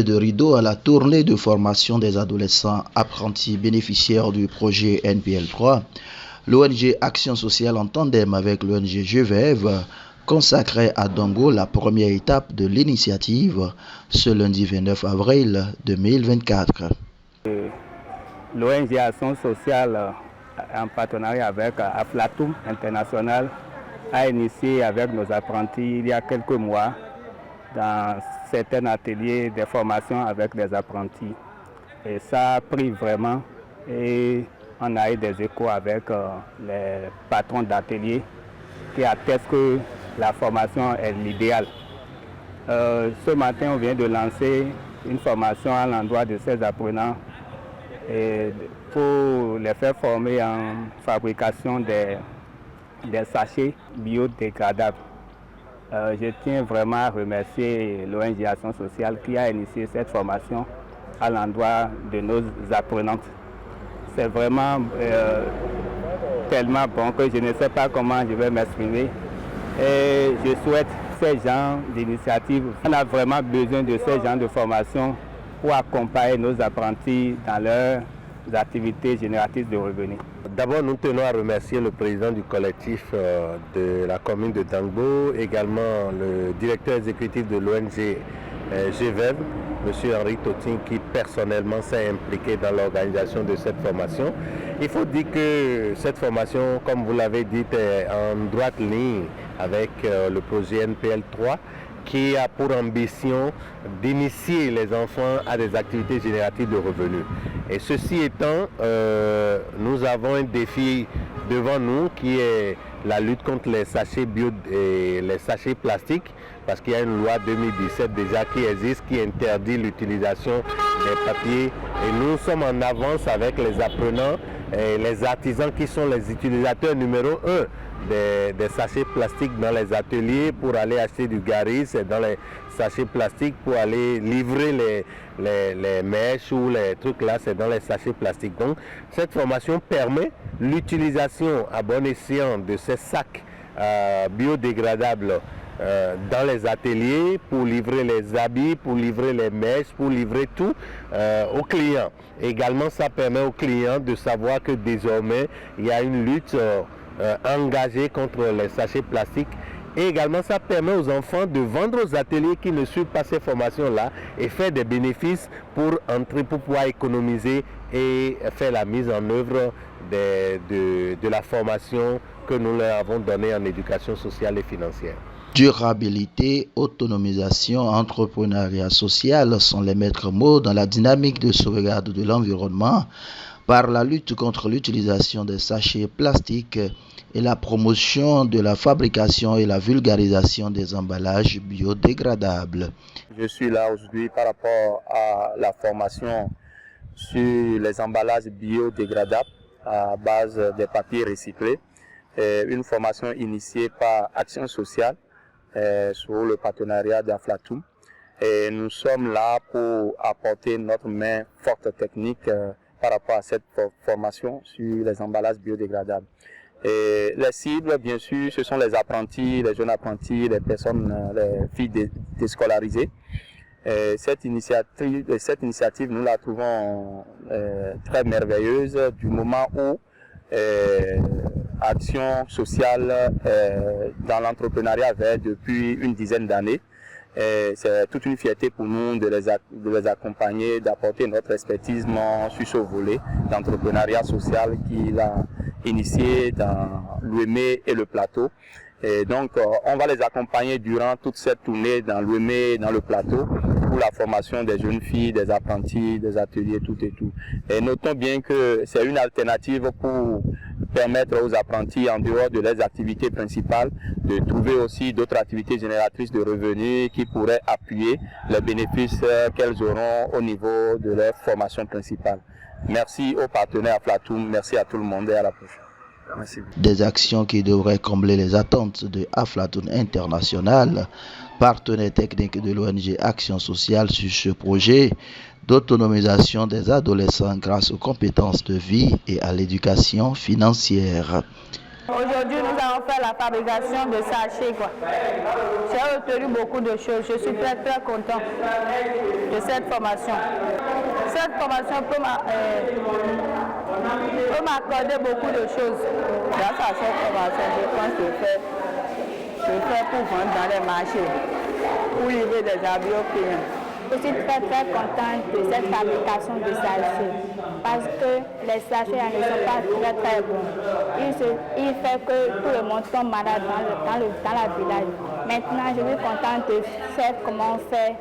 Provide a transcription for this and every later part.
de rideau à la tournée de formation des adolescents apprentis bénéficiaires du projet NPL 3. L'ONG Action Sociale en tandem avec l'ONG GVEV consacrait à Dango la première étape de l'initiative ce lundi 29 avril 2024. L'ONG Action Sociale en partenariat avec Aflatoum International a initié avec nos apprentis il y a quelques mois dans certains ateliers de formation avec des apprentis. Et ça a pris vraiment et on a eu des échos avec les patrons d'ateliers qui attestent que la formation est l'idéal. Ce matin, on vient de lancer une formation à l'endroit de ces apprenants et pour les faire former en fabrication des sachets biodégradables. Je tiens vraiment à remercier l'ONG Action Sociale qui a initié cette formation à l'endroit de nos apprenantes. C'est vraiment tellement bon que je ne sais pas comment je vais m'exprimer. Et je souhaite ces genres d'initiatives. On a vraiment besoin de ces genres de formation pour accompagner nos apprentis dans leurs activités génératrices de revenus. D'abord, nous tenons à remercier le président du collectif de la commune de Dango, également le directeur exécutif de l'ONG GVEV, M. Henri Totin, qui personnellement s'est impliqué dans l'organisation de cette formation. Il faut dire que cette formation, comme vous l'avez dit, est en droite ligne avec le projet NPL 3, qui a pour ambition d'initier les enfants à des activités génératives de revenus. Et ceci étant, nous avons un défi devant nous qui est la lutte contre les sachets bio et les sachets plastiques, parce qu'il y a une loi 2017 déjà qui existe, qui interdit l'utilisation des papiers. Et nous sommes en avance avec les apprenants et les artisans qui sont les utilisateurs numéro 1 des sachets plastiques dans les ateliers pour aller acheter du garis, et dans les sachets plastiques pour aller livrer les mèches ou les trucs là, c'est dans les sachets plastiques. Donc cette formation permet l'utilisation à bon escient de ces sacs biodégradables dans les ateliers pour livrer les habits, pour livrer les mèches, pour livrer tout aux clients. Également, ça permet aux clients de savoir que désormais, il y a une lutte engagée contre les sachets plastiques. Et également, ça permet aux enfants de vendre aux ateliers qui ne suivent pas ces formations-là et faire des bénéfices pour entrer, pour pouvoir économiser et faire la mise en œuvre de la formation que nous leur avons donnée en éducation sociale et financière. Durabilité, autonomisation, entrepreneuriat social sont les maîtres mots dans la dynamique de sauvegarde de l'environnement par la lutte contre l'utilisation des sachets plastiques et la promotion de la fabrication et la vulgarisation des emballages biodégradables. Je suis là aujourd'hui par rapport à la formation sur les emballages biodégradables à base des papiers recyclés. Une formation initiée par Action Sociale sur le partenariat d'Aflatoum. Et nous sommes là pour apporter notre main forte technique par rapport à cette formation sur les emballages biodégradables. Et les cibles, bien sûr, ce sont les apprentis, les jeunes apprentis, les personnes, les filles déscolarisées. Cette initiative, nous la trouvons très merveilleuse du moment où Action Sociale dans l'entrepreneuriat vert depuis une dizaine d'années. C'est toute une fierté pour nous de les accompagner, d'apporter notre expertise sur ce volet d'entrepreneuriat social qu'il a initié dans l'Ouémé et le plateau. Et donc, on va les accompagner durant toute cette tournée dans l'Ouémé, dans le plateau, pour la formation des jeunes filles, des apprentis, des ateliers, tout et tout. Et notons bien que c'est une alternative pour permettre aux apprentis, en dehors de leurs activités principales, de trouver aussi d'autres activités génératrices de revenus qui pourraient appuyer les bénéfices qu'elles auront au niveau de leur formation principale. Merci aux partenaires Aflatoum, merci à tout le monde et à la prochaine. Merci. Des actions qui devraient combler les attentes de Aflatoum International, partenaire technique de l'ONG Action Sociale sur ce projet d'autonomisation des adolescents grâce aux compétences de vie et à l'éducation financière. Aujourd'hui, nous avons comment faire la fabrication de sachets, quoi. J'ai obtenu beaucoup de choses. Je suis très très content de cette formation. Cette formation peut m'accorder beaucoup de choses. Grâce à cette formation, je pense que je fais pour vendre dans les marchés, pour livrer des avis aux clients. Je suis très très contente de cette fabrication de sachets parce que les sachets ne sont pas très très bons. Il fait que tout le monde tombe malade dans la village. Maintenant, je suis contente de faire comment faire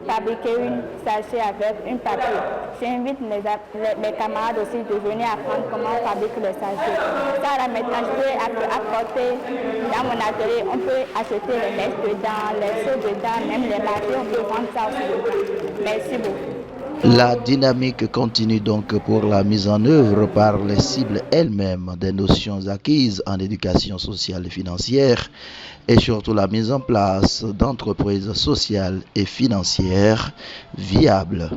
fabriquer une sachet avec une papier. J'invite mes camarades aussi de venir apprendre comment fabriquer le sachet. Ça là maintenant, je peux apporter dans mon atelier. On peut acheter les mèches dedans, les seaux dedans, même les papiers, on peut vendre ça aussi dedans. Merci beaucoup. La dynamique continue donc pour la mise en œuvre par les cibles elles-mêmes des notions acquises en éducation sociale et financière et surtout la mise en place d'entreprises sociales et financières viables.